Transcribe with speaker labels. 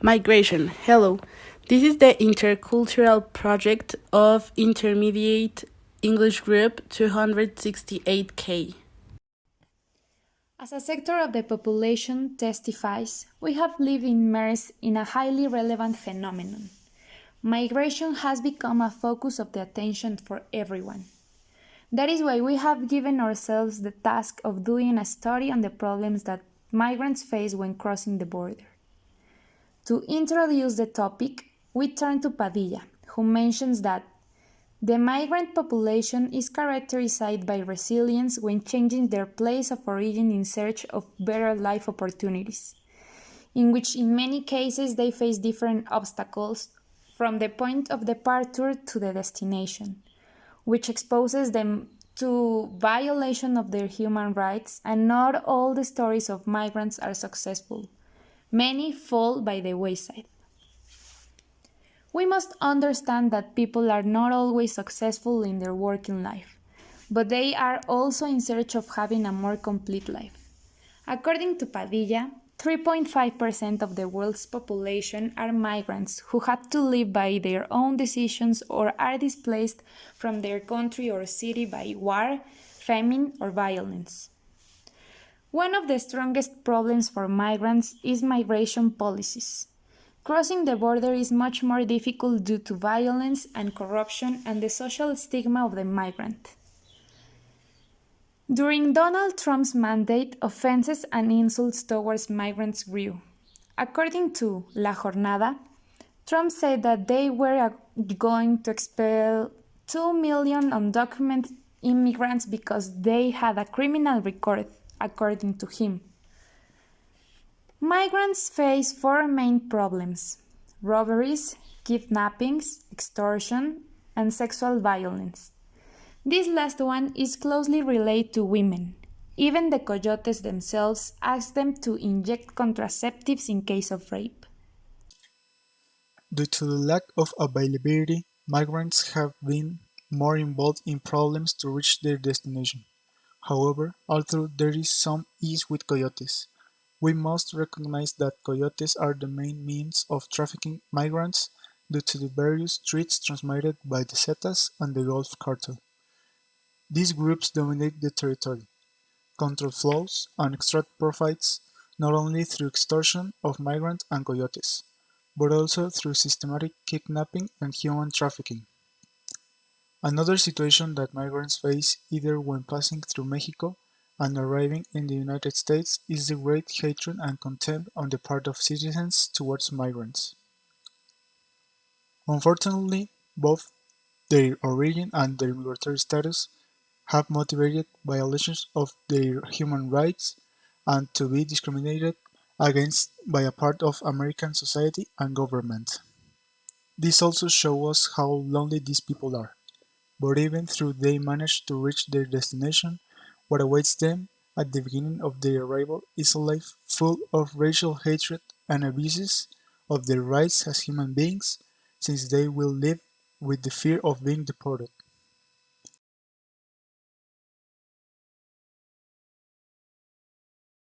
Speaker 1: Migration. Hello. This is the intercultural project of Intermediate English Group 268K.
Speaker 2: As a sector of the population testifies, we have lived immersed in a highly relevant phenomenon. Migration has become a focus of the attention for everyone. That is why we have given ourselves the task of doing a study on the problems that migrants face when crossing the border. To introduce the topic, we turn to Padilla, who mentions that the migrant population is characterized by resilience when changing their place of origin in search of better life opportunities, in which in many cases they face different obstacles from the point of departure to the destination, which exposes them to violation of their human rights, and not all the stories of migrants are successful. Many fall by the wayside. We must understand that people are not always successful in their working life, but they are also in search of having a more complete life. According to Padilla, 3.5% of the world's population are migrants who have to live by their own decisions or are displaced from their country or city by war, famine, or violence. One of the strongest problems for migrants is migration policies. Crossing the border is much more difficult due to violence and corruption and the social stigma of the migrant. During Donald Trump's mandate, offenses and insults towards migrants grew. According to La Jornada, Trump said that they were going to expel 2 million undocumented immigrants because they had a criminal record, according to him. Migrants face four main problems: robberies, kidnappings, extortion, and sexual violence. This last one is closely related to women. Even the coyotes themselves ask them to inject contraceptives in case of rape.
Speaker 3: Due to the lack of availability, migrants have been more involved in problems to reach their destination. However, although there is some ease with coyotes, we must recognize that coyotes are the main means of trafficking migrants due to the various threats transmitted by the Zetas and the Gulf Cartel. These groups dominate the territory, control flows, and extract profits not only through extortion of migrants and coyotes, but also through systematic kidnapping and human trafficking. Another situation that migrants face either when passing through Mexico and arriving in the United States is the great hatred and contempt on the part of citizens towards migrants. Unfortunately, both their origin and their migratory status have motivated violations of their human rights and to be discriminated against by a part of American society and government. This also shows us how lonely these people are. But even though they manage to reach their destination, what awaits them at the beginning of their arrival is a life full of racial hatred and abuses of their rights as human beings, since they will live with the fear of being deported.